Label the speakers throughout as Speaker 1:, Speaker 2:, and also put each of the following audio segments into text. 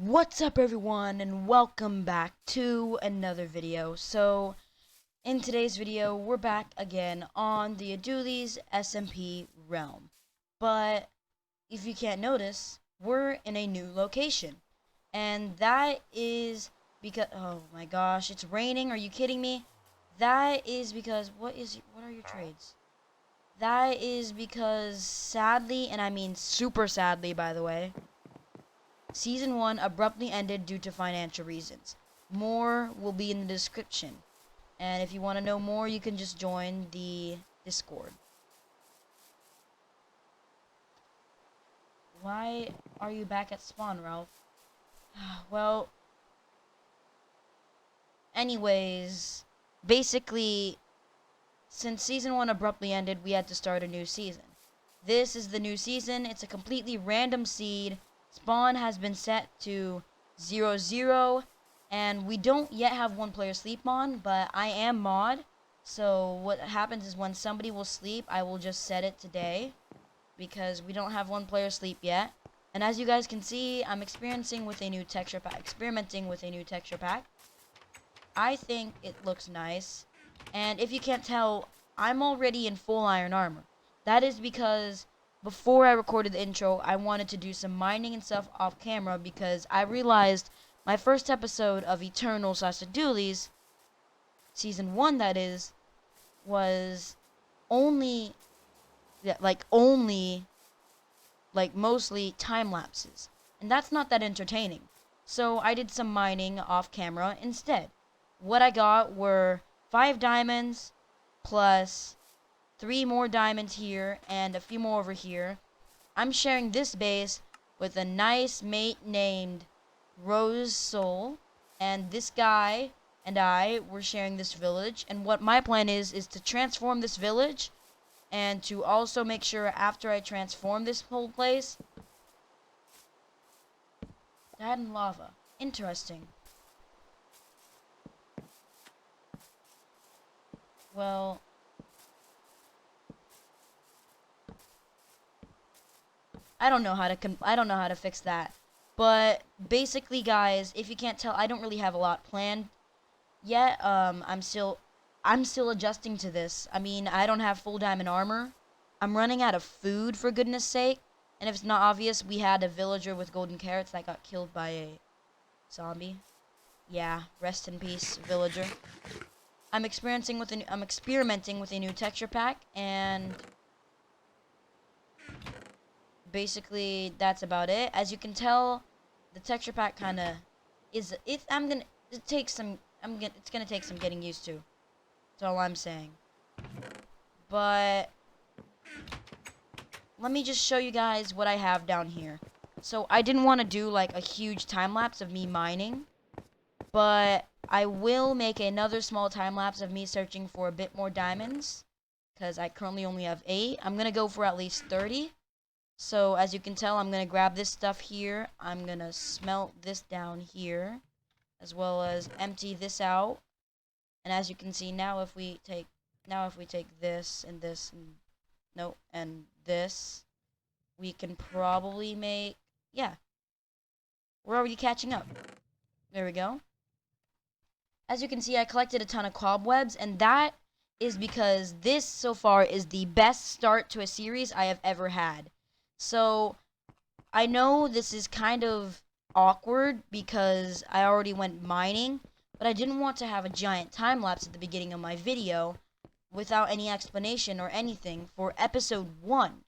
Speaker 1: What's up everyone, and welcome back to another video. So in today's video we're back again on the Adlues SMP realm, but if you can't notice, we're in a new location, and that is because, oh my gosh, it's raining. Are you kidding me? That is because, what are your trades? That is because, sadly, and I mean super sadly, by the way, Season 1 abruptly ended due to financial reasons. More will be in the description. And if you want to know more, you can just join the Discord. Why are you back at spawn, Ralph? Well, anyways, basically, since Season 1 abruptly ended, we had to start a new season. This is the new season. It's a completely random seed. Spawn has been set to 0-0, and we don't yet have one player sleep on, but I am mod. So what happens is when somebody will sleep, I will just set it today, because we don't have one player sleep yet. And as you guys can see, I'm experimenting with a new texture pack. I think it looks nice. And if you can't tell, I'm already in full iron armor. That is because before I recorded the intro, I wanted to do some mining and stuff off camera because I realized my first episode of Eternal/Adlues, Season 1 that is, was only, mostly time lapses. And that's not that entertaining. So I did some mining off camera instead. What I got were 5 diamonds plus 3 more diamonds here and a few more over here. I'm sharing this base with a nice mate named Rose Soul, and this guy and I were sharing this village. And what my plan is to transform this village, and to also make sure after I transform this whole place, that and lava. Interesting. Well, I don't know how to fix that. But basically, guys, if you can't tell, I don't really have a lot planned yet. I'm still adjusting to this. I mean, I don't have full diamond armor. I'm running out of food, for goodness sake. And if it's not obvious, we had a villager with golden carrots that got killed by a zombie. Yeah, rest in peace, villager. I'm experimenting with a new texture pack, and basically that's about it. As you can tell, the texture pack kind of is it's gonna take some getting used to. That's all I'm saying. But let me just show you guys what I have down here. So I didn't want to do like a huge time lapse of me mining, but I will make another small time lapse of me searching for a bit more diamonds, because I currently only have 8. I'm gonna go for at least 30. So as you can tell, I'm going to grab this stuff here. I'm going to smelt this down here, as well as empty this out. And as you can see, now if we take this and this and this, we can probably make, yeah, we're already catching up. There we go. As you can see, I collected a ton of cobwebs, and that is because this so far is the best start to a series I have ever had. So, I know this is kind of awkward because I already went mining, but I didn't want to have a giant time lapse at the beginning of my video without any explanation or anything for episode 1.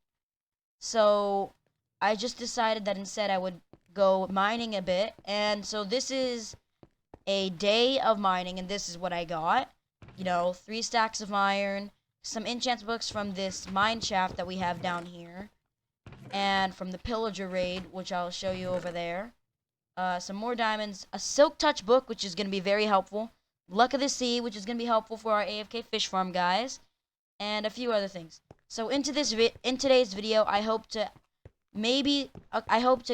Speaker 1: So, I just decided that instead I would go mining a bit, and so this is a day of mining, and this is what I got. 3 stacks of iron, some enchant books from this mine shaft that we have down here, and from the pillager raid, which I'll show you over there. Some more diamonds, a silk touch book, which is going to be very helpful, luck of the sea, which is going to be helpful for our AFK fish farm guys, and a few other things. So in today's video, I hope to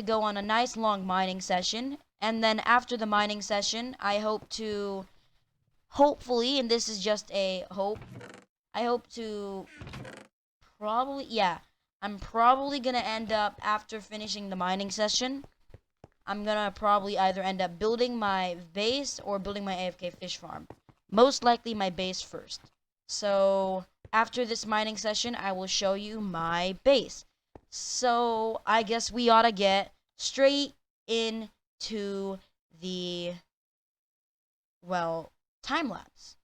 Speaker 1: go on a nice long mining session, and then after the mining session, I hope to hopefully, and this is just a hope, I hope to I'm probably gonna end up, after finishing the mining session, I'm gonna probably either end up building my base or building my AFK fish farm. Most likely my base first. So after this mining session, I will show you my base. So I guess we ought to get straight into the, well, time lapse.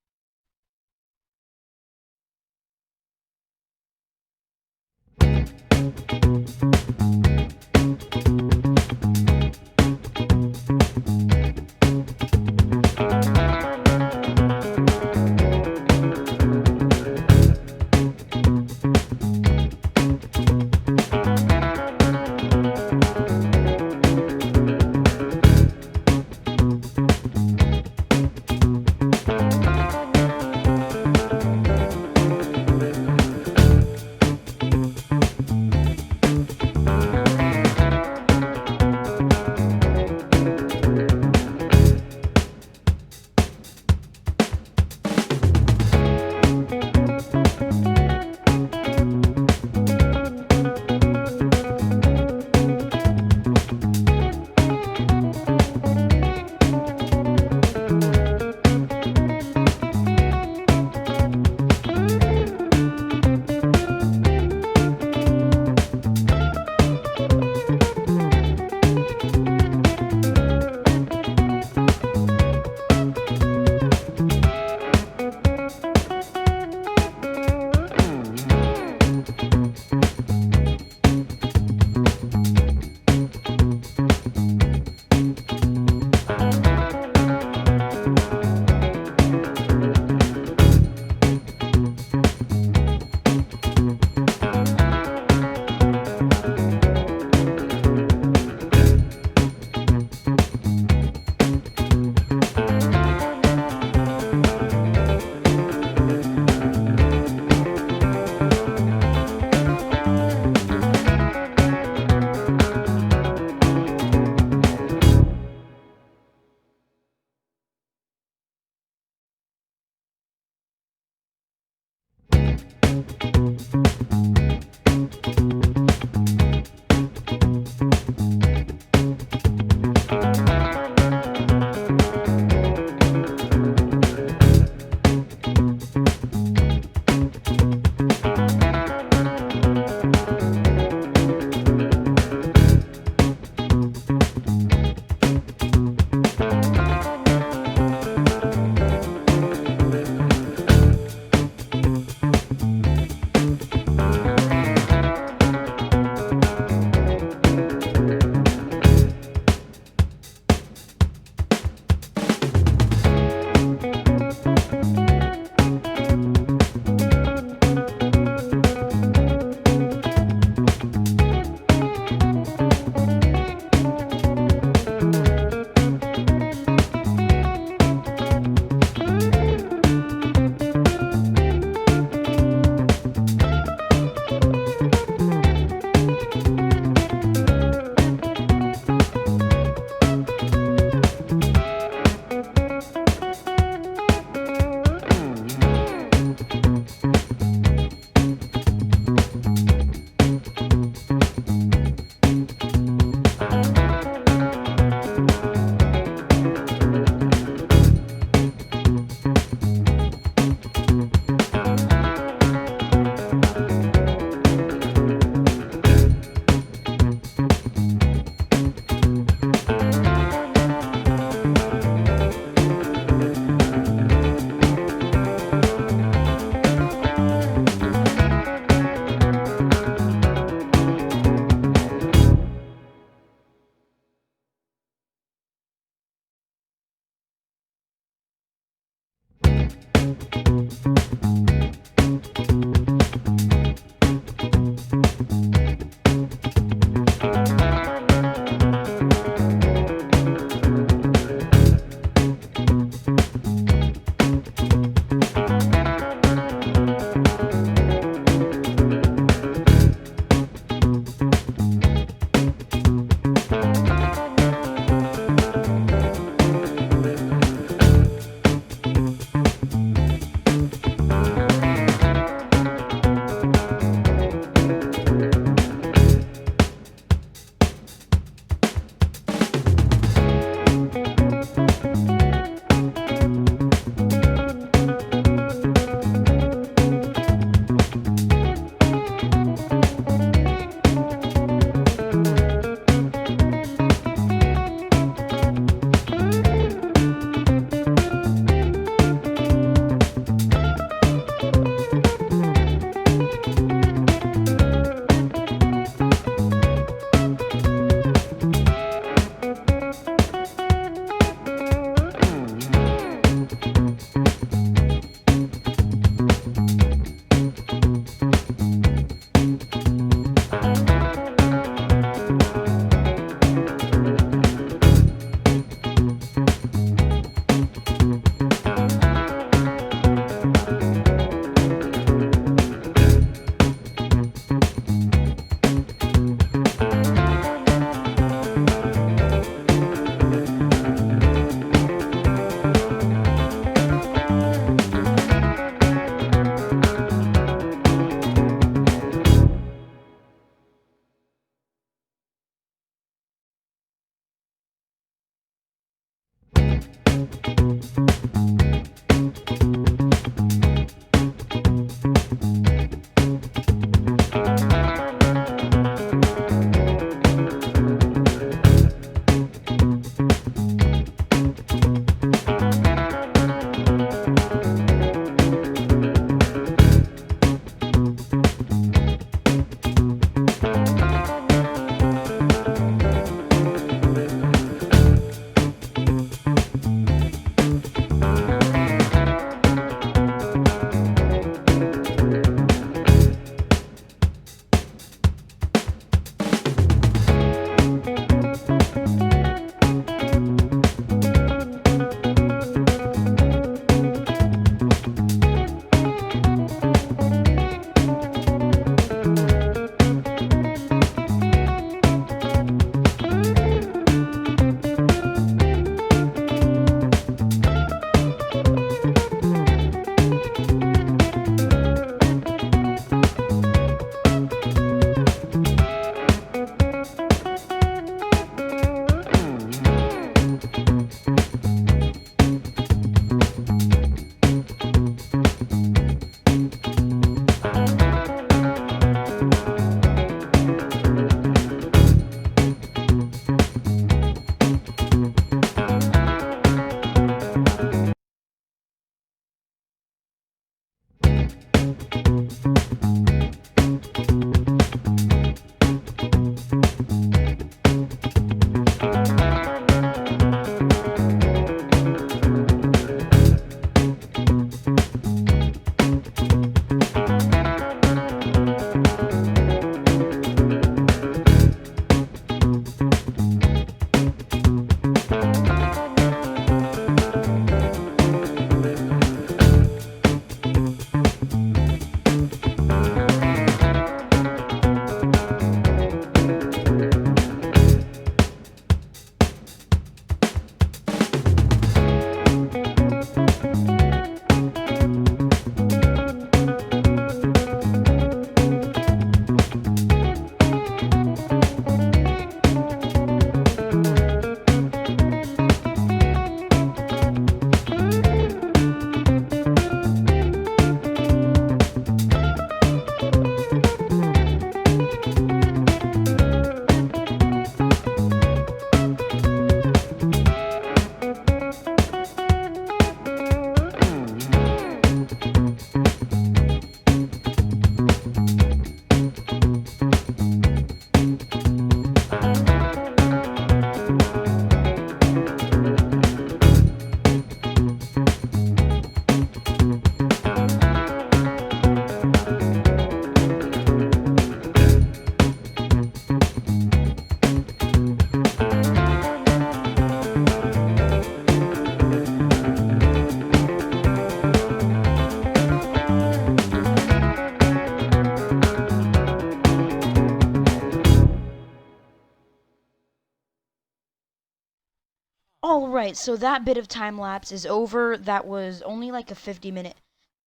Speaker 1: Alright, so that bit of time lapse is over. That was only like a 50-minute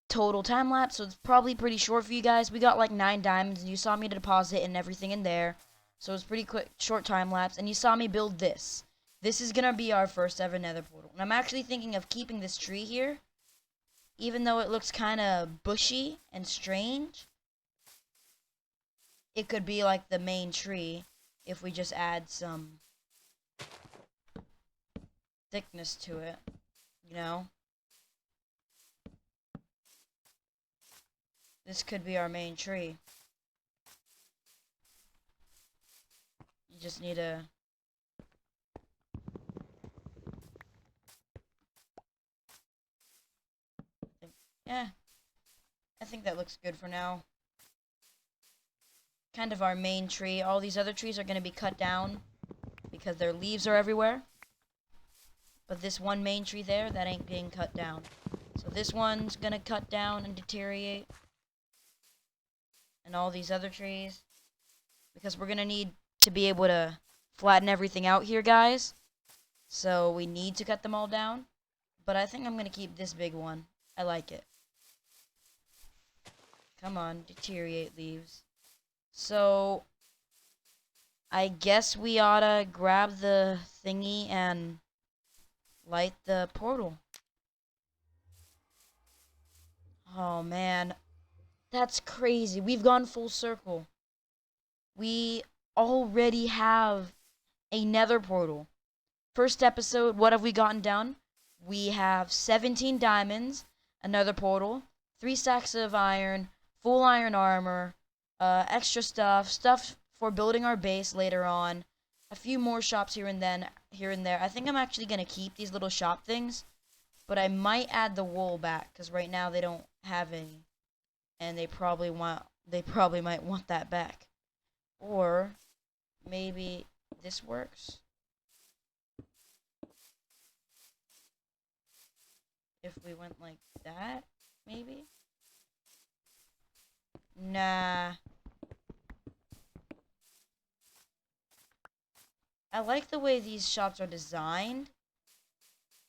Speaker 1: total time lapse, so it's probably pretty short for you guys. We got like 9 diamonds, and you saw me deposit and everything in there. So it's pretty quick, short time lapse, and you saw me build this. This is gonna be our first ever nether portal. And I'm actually thinking of keeping this tree here, even though it looks kind of bushy and strange. It could be like the main tree if we just add some thickness to it, you know? This could be our main tree. You just need to... Yeah, I think that looks good for now. Kind of our main tree. All these other trees are going to be cut down because their leaves are everywhere. But this one main tree there, that ain't being cut down. So this one's going to cut down and deteriorate. And all these other trees. Because we're going to need to be able to flatten everything out here, guys. So we need to cut them all down. But I think I'm going to keep this big one. I like it. Come on, deteriorate leaves. So, I guess we oughta grab the thingy and light the portal. Oh man, that's crazy. We've gone full circle. We already have a nether portal. First episode, what have we gotten down? We have 17 diamonds, another portal, 3 stacks of iron, full iron armor, extra stuff for building our base later on, a few more shops here and there. I think I'm actually gonna keep these little shop things, but I might add the wool back because right now they don't have any, and they probably might want that back, or maybe this works. If we went like that, maybe? Nah. I like the way these shops are designed,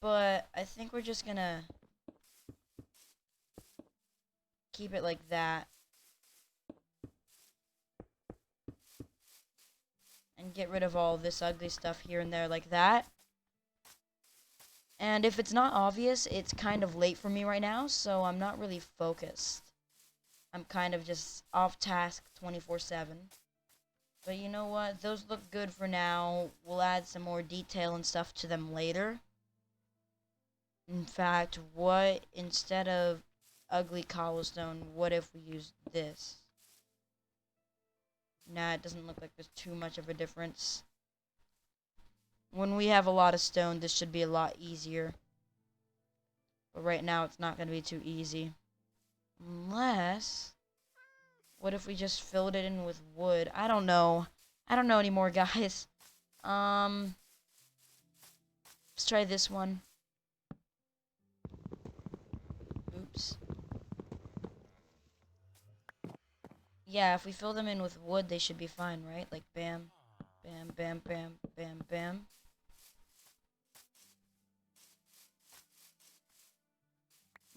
Speaker 1: but I think we're just gonna keep it like that. And get rid of all this ugly stuff here and there like that. And if it's not obvious, it's kind of late for me right now, so I'm not really focused. I'm kind of just off task 24/7. But you know what? Those look good for now. We'll add some more detail and stuff to them later. In fact, what, instead of ugly cobblestone, what if we use this? Nah, it doesn't look like there's too much of a difference. When we have a lot of stone, this should be a lot easier. But right now, it's not going to be too easy. Unless... what if we just filled it in with wood? I don't know. I don't know anymore, guys. Let's try this one. Oops. Yeah, if we fill them in with wood, they should be fine, right? Like, bam, bam, bam, bam, bam, bam.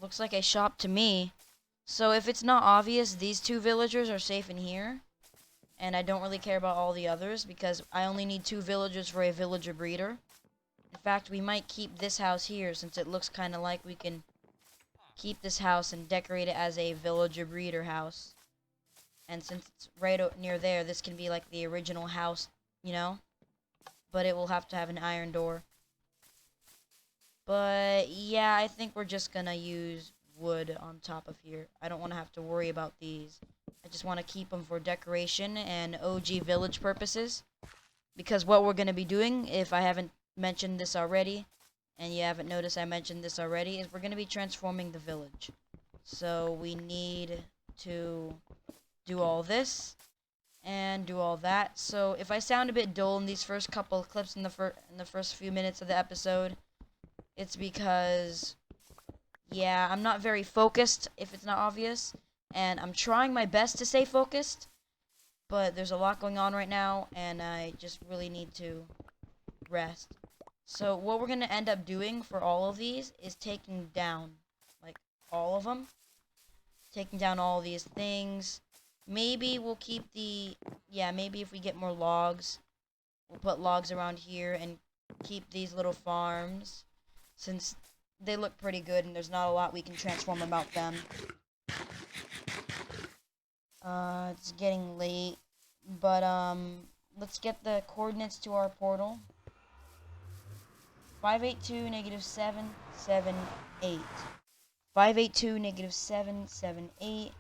Speaker 1: Looks like a shop to me. So if it's not obvious, these 2 villagers are safe in here. And I don't really care about all the others because I only need 2 villagers for a villager breeder. In fact, we might keep this house here since it looks kind of like we can keep this house and decorate it as a villager breeder house. And since it's right near there, this can be like the original house, you know? But it will have to have an iron door. But yeah, I think we're just gonna use wood on top of here. I don't want to have to worry about these. I just want to keep them for decoration and OG village purposes. Because what we're gonna be doing, if I haven't mentioned this already, and you haven't noticed I mentioned this already, is we're gonna be transforming the village. So we need to do all this and do all that. So if I sound a bit dull in these first couple of clips in the first few minutes of the episode, it's because, yeah, I'm not very focused, if it's not obvious, and I'm trying my best to stay focused, but there's a lot going on right now, and I just really need to rest. So what we're going to end up doing for all of these is taking down, like, all of them. Taking down all these things. Maybe we'll keep maybe if we get more logs, we'll put logs around here and keep these little farms, since they look pretty good and there's not a lot we can transform about them. It's getting late, but let's get the coordinates to our portal. 582 negative 778. 582 negative 778.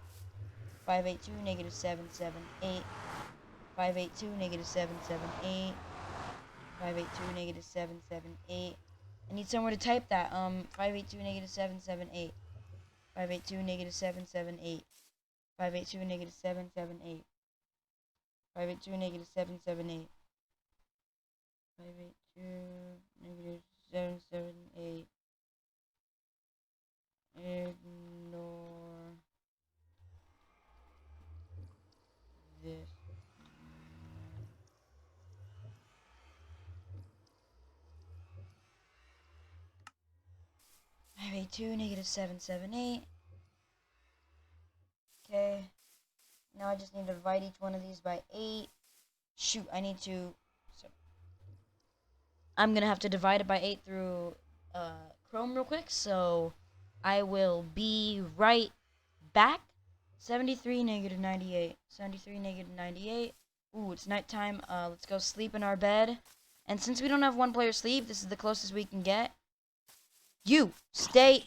Speaker 1: 582 negative 778. 582 negative 778. 582 negative 778. I need somewhere to type that. 582 negative 778. 582 negative 778. 582 negative 778. 582 negative 778. 582 negative 778. Ignore this. 582 negative 778. Okay. Now I just need to divide each one of these by 8. Shoot, I need to... So I'm going to have to divide it by 8 through Chrome real quick, so I will be right back. 73, negative 98. 73, negative 98. Ooh, it's nighttime. Let's go sleep in our bed. And since we don't have one player sleep, this is the closest we can get. You, stay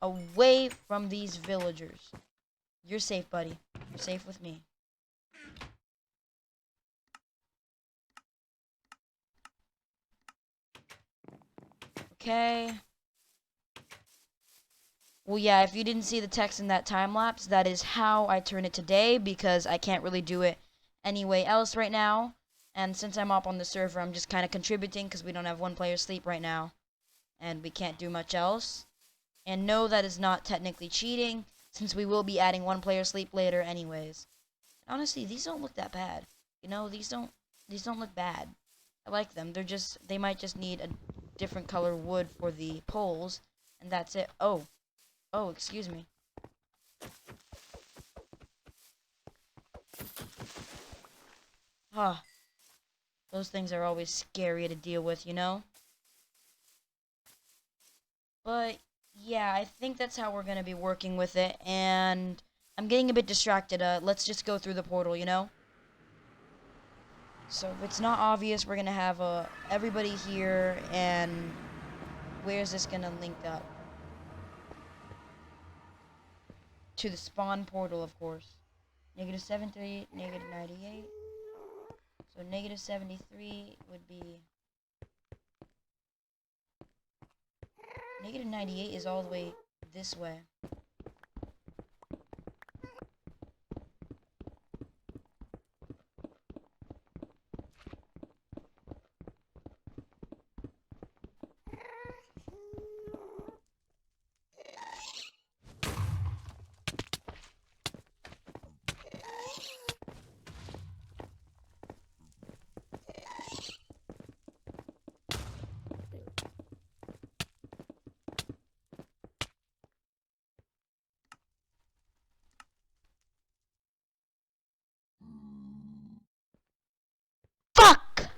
Speaker 1: away from these villagers. You're safe, buddy. You're safe with me. Okay. Well, yeah, if you didn't see the text in that time lapse, that is how I turn it today, because I can't really do it any way else right now. And since I'm up on the server, I'm just kind of contributing because we don't have one player sleep right now. And we can't do much else. And no, that is not technically cheating, since we will be adding one player sleep later anyways. Honestly, these don't look that bad. You know, these don't look bad. I like them. They might just need a different color wood for the poles, and that's it. Oh, excuse me. Huh. Those things are always scary to deal with, you know? But, yeah, I think that's how we're going to be working with it, and I'm getting a bit distracted. Let's just go through the portal, you know? So, if it's not obvious, we're going to have everybody here, and where's this going to link up? To the spawn portal, of course. Negative 73, negative 98. So negative 73 would be... Negative 98 is all the way this way. Fuck!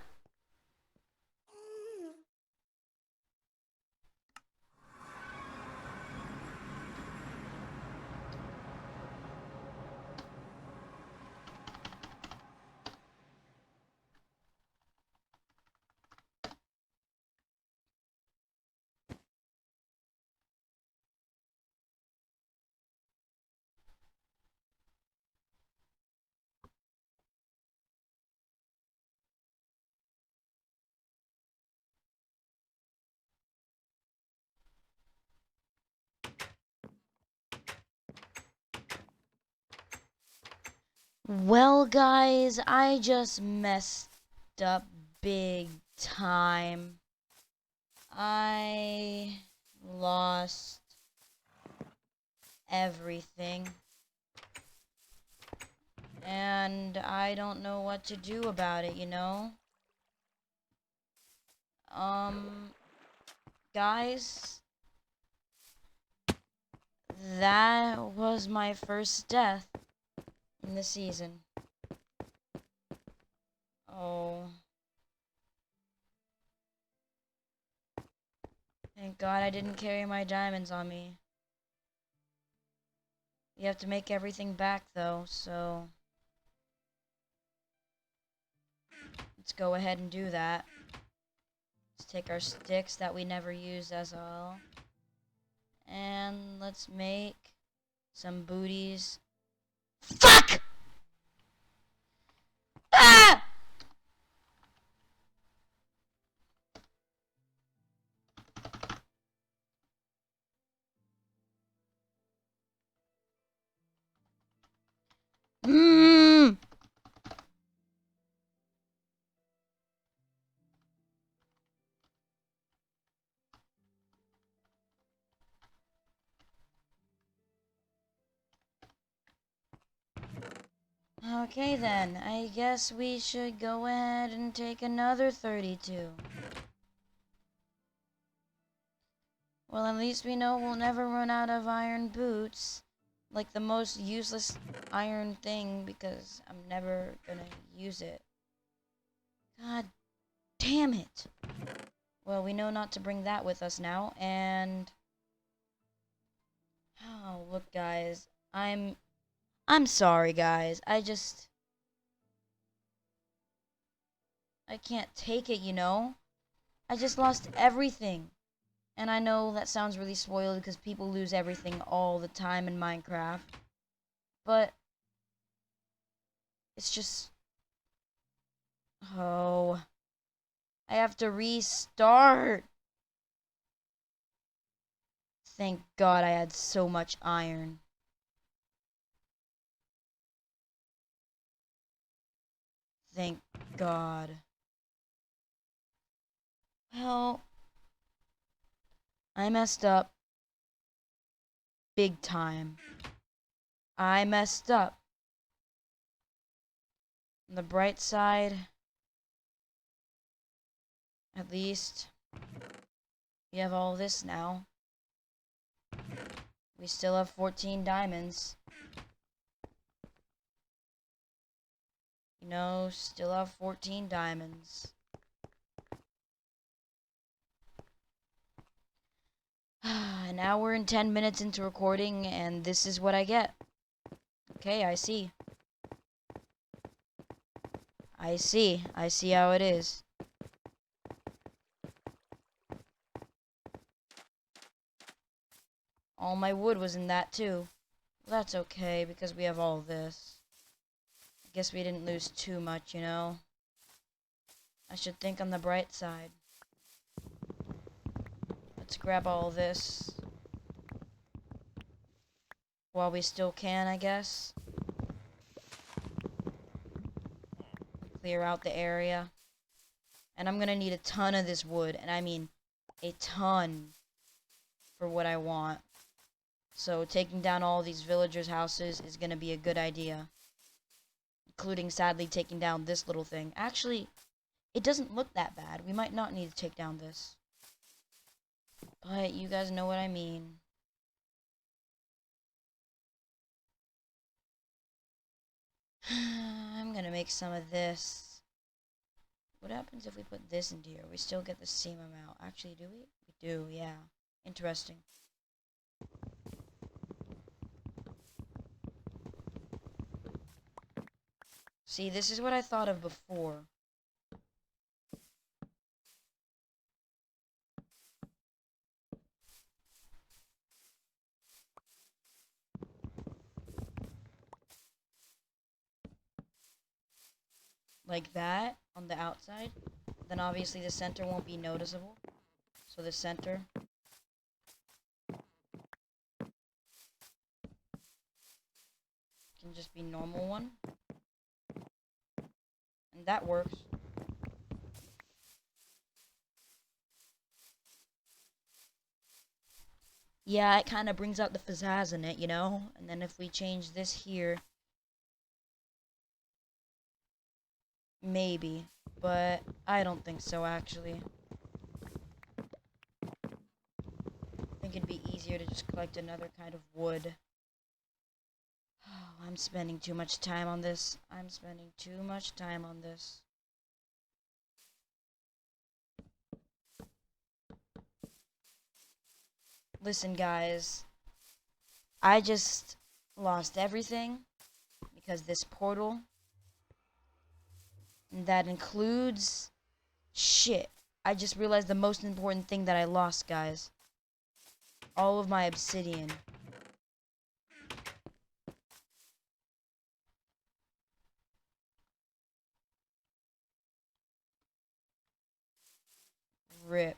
Speaker 1: Well, guys, I just messed up big time. I lost everything. And I don't know what to do about it, you know? Guys, that was my first death in the season. Oh. Thank God I didn't carry my diamonds on me. You have to make everything back, though, so... Let's go ahead and do that. Let's take our sticks that we never used as well. And let's make some booties. Fuck! Ah! Mmm! Okay then, I guess we should go ahead and take another 32. Well, at least we know we'll never run out of iron boots. Like the most useless iron thing, because I'm never gonna use it. God damn it. Well, we know not to bring that with us now, and... Oh, look, guys. I'm sorry, guys. I can't take it, you know? I just lost everything. And I know that sounds really spoiled because people lose everything all the time in Minecraft. But it's just... Oh. I have to restart. Thank God I had so much iron. Thank God. Well, I messed up. Big time. I messed up. On the bright side, at least, we have all this now. We still have 14 diamonds. You know, still have 14 diamonds. An hour and 10 minutes into recording, and this is what I get. Okay, I see. I see how it is. All my wood was in that too. Well, that's okay, because we have all this. I guess we didn't lose too much, you know? I should think on the bright side. Let's grab all this. While we still can, I guess. Clear out the area. And I'm gonna need a ton of this wood, and I mean a ton for what I want. So taking down all these villagers' houses is gonna be a good idea. Including, sadly, taking down this little thing. Actually, it doesn't look that bad. We might not need to take down this. But you guys know what I mean. I'm gonna make some of this. What happens if we put this into here? We still get the same amount. Actually, do we? We do, yeah. Interesting. See, this is what I thought of before. Like that, on the outside. Then obviously the center won't be noticeable. So the center can just be normal one. And that works. Yeah, it kind of brings out the pizzazz in it, you know? And then if we change this here, maybe. But I don't think so, actually. I think it'd be easier to just collect another kind of wood. Oh, I'm spending too much time on this. I'm spending too much time on this. Listen, guys. I just lost everything because this portal, and that includes shit. I just realized the most important thing that I lost, guys. All of my obsidian. Rip.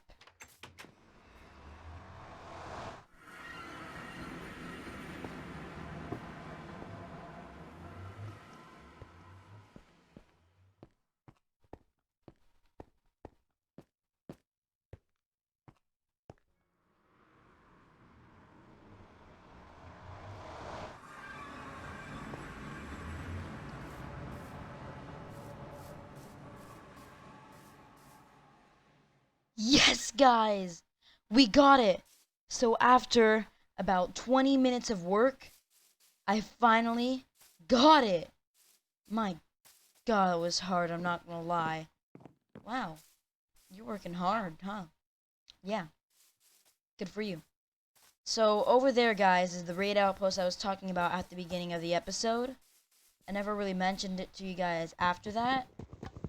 Speaker 1: Yes, guys! We got it! So after about 20 minutes of work, I finally got it! My God, it was hard, I'm not gonna lie. Wow, you're working hard, huh? Yeah, good for you. So over there, guys, is the raid outpost I was talking about at the beginning of the episode. I never really mentioned it to you guys after that,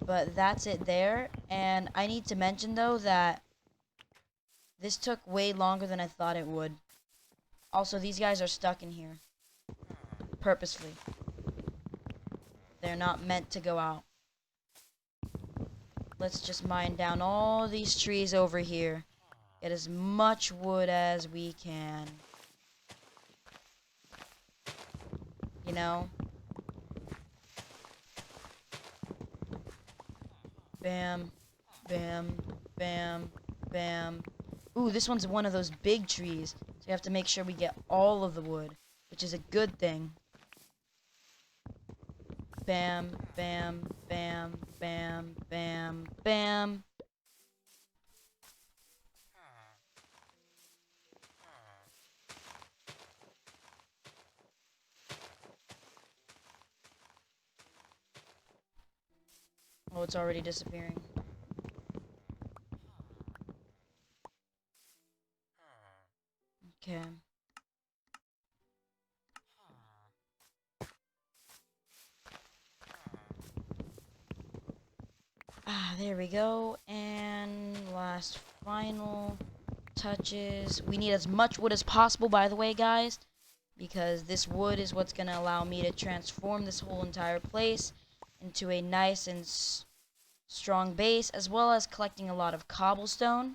Speaker 1: but that's it there. And I need to mention, though, that this took way longer than I thought it would. Also, these guys are stuck in here. Purposefully. They're not meant to go out. Let's just mine down all these trees over here. Get as much wood as we can. You know? Bam, bam, bam, bam. Ooh, this one's one of those big trees. So we have to make sure we get all of the wood, which is a good thing. Bam, bam, bam, bam, bam, bam. Oh, it's already disappearing. Okay. Ah, there we go. And last final touches. We need as much wood as possible, by the way, guys, because this wood is what's going to allow me to transform this whole entire place into a nice and strong base, as well as collecting a lot of cobblestone,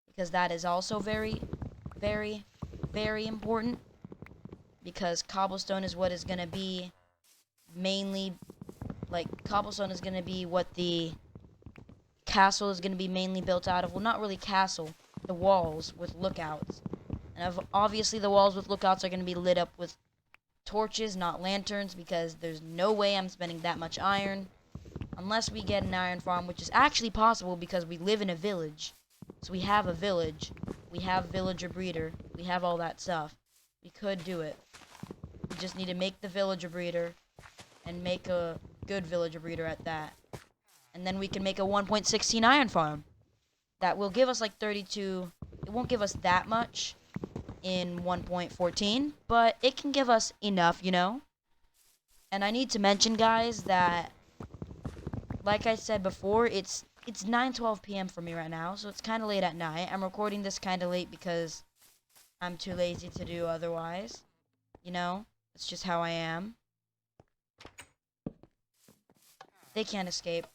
Speaker 1: because that is also very, very, very important, because cobblestone is what is going to be mainly, like, cobblestone is going to be what the castle is going to be mainly built out of. Well, not really castle, the walls with lookouts. And obviously the walls with lookouts are going to be lit up with torches, not lanterns, because there's no way I'm spending that much iron. Unless we get an iron farm, which is actually possible because we live in a village. So we have a village. We have villager breeder. We have all that stuff. We could do it. We just need to make the villager breeder and make a good villager breeder at that. And then we can make a 1.16 iron farm. That will give us like 32. It won't give us that much in 1.14, but it can give us enough, you know? And I need to mention, guys, that like I said before, it's 9:12 p.m. for me right now, so it's kind of late at night. I'm recording this kind of late because I'm too lazy to do otherwise. You know? It's just how I am. They can't escape.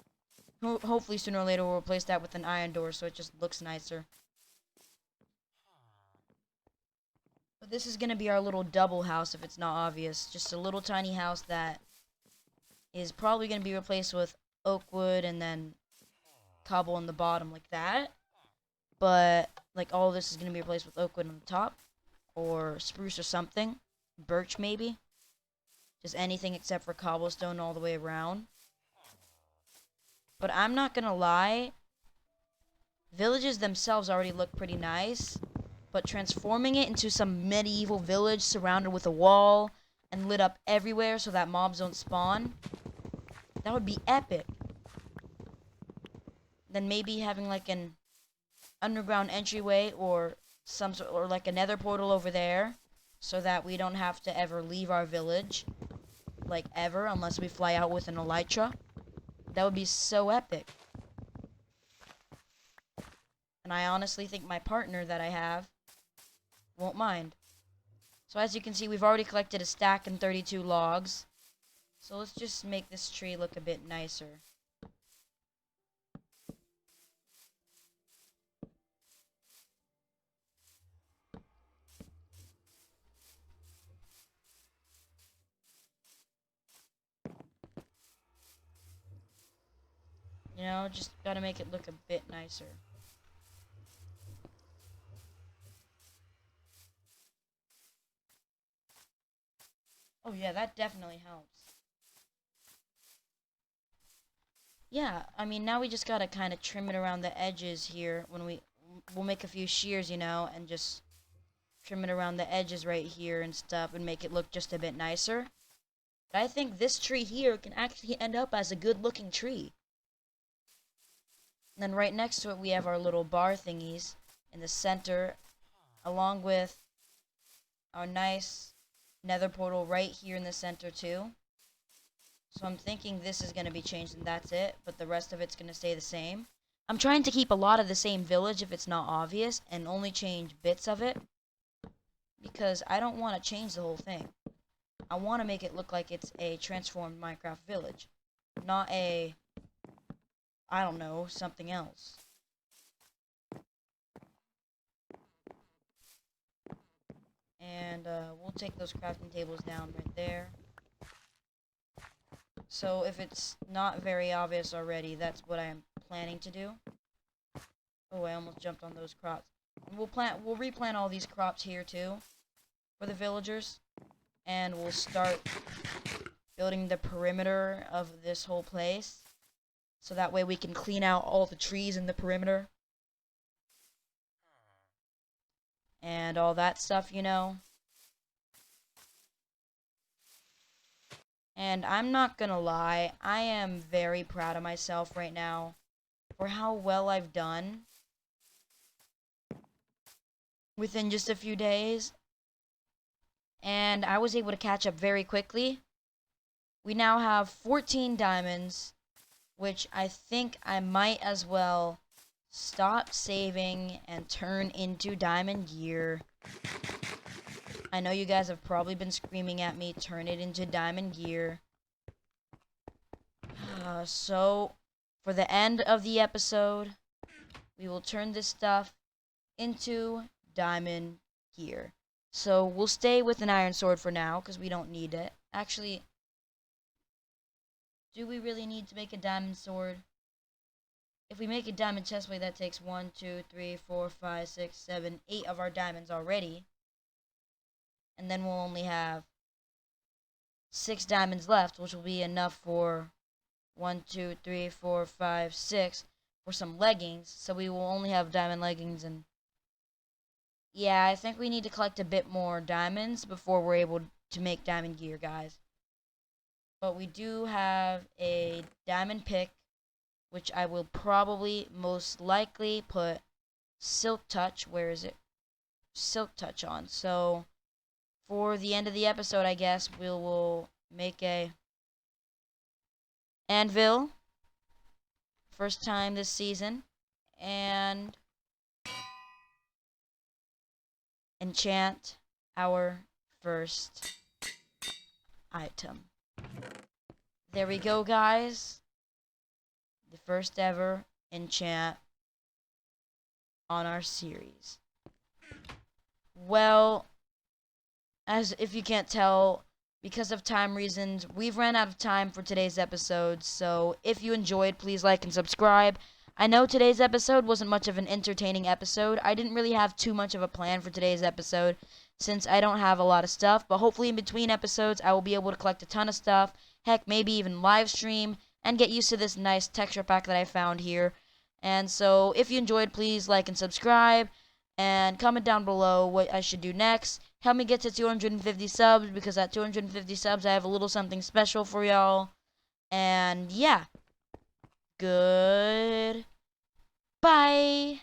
Speaker 1: Hopefully sooner or later we'll replace that with an iron door so it just looks nicer. But this is going to be our little double house if it's not obvious. Just a little tiny house that is probably going to be replaced with oak wood and then cobble on the bottom like that. But like all of this is going to be replaced with oak wood on the top. Or spruce or something. Birch maybe. Just anything except for cobblestone all the way around. But I'm not going to lie. Villages themselves already look pretty nice. But transforming it into some medieval village surrounded with a wall and lit up everywhere so that mobs don't spawn, that would be epic. Then maybe having like an underground entryway or some sort, or like a nether portal over there so that we don't have to ever leave our village, like ever, unless we fly out with an elytra. That would be so epic. And I honestly think my partner that I have won't mind. So as you can see, we've already collected a stack and 32 logs. So let's just make this tree look a bit nicer. You know, just gotta make it look a bit nicer. Oh yeah, that definitely helps. Yeah, I mean, now we just gotta kind of trim it around the edges here when we'll make a few shears, you know, and just trim it around the edges right here and stuff and make it look just a bit nicer. But I think this tree here can actually end up as a good looking tree. And then right next to it we have our little bar thingies. in the center, along with our nice nether portal right here in the center too. So I'm thinking this is going to be changed and that's it, but the rest of it's going to stay the same. I'm trying to keep a lot of the same village if it's not obvious, and only change bits of it, because I don't want to change the whole thing. I want to make it look like it's a transformed Minecraft village, not a, I don't know, something else. And we'll take those crafting tables down right there. So if it's not very obvious already, that's what I am planning to do. Oh, I almost jumped on those crops. We'll replant all these crops here too for the villagers, and we'll start building the perimeter of this whole place, so that way we can clean out all the trees in the perimeter and all that stuff, you know. And I'm not gonna lie, I am very proud of myself right now for how well I've done within just a few days. And I was able to catch up very quickly. We now have 14 diamonds, which I think I might as well stop saving and turn into diamond gear. I know you guys have probably been screaming at me, turn it into diamond gear. So, for the end of the episode, we will turn this stuff into diamond gear. So, we'll stay with an iron sword for now, because we don't need it. Actually, do we really need to make a diamond sword? If we make a diamond chestplate, that takes 1, 2, 3, 4, 5, 6, 7, 8 of our diamonds already. And then we'll only have 6 diamonds left, which will be enough for 1, 2, 3, 4, 5, 6 for some leggings. So we will only have diamond leggings. And yeah, I think we need to collect a bit more diamonds before we're able to make diamond gear, guys. But we do have a diamond pick, which I will probably most likely put silk touch. Where is it? Silk touch on. So for the end of the episode, I guess we will make a anvil. First time this season. And enchant our first item. There we go, guys. The first ever enchant on our series. Well, as if you can't tell, because of time reasons, we've ran out of time for today's episode. So if you enjoyed, please like and subscribe. I know today's episode wasn't much of an entertaining episode. I didn't really have too much of a plan for today's episode, since I don't have a lot of stuff. But hopefully in between episodes, I will be able to collect a ton of stuff. Heck, maybe even live stream and get used to this nice texture pack that I found here. And so if you enjoyed, please like and subscribe. And comment down below what I should do next. Help me get to 250 subs, because at 250 subs I have a little something special for y'all. And yeah. Good. Bye.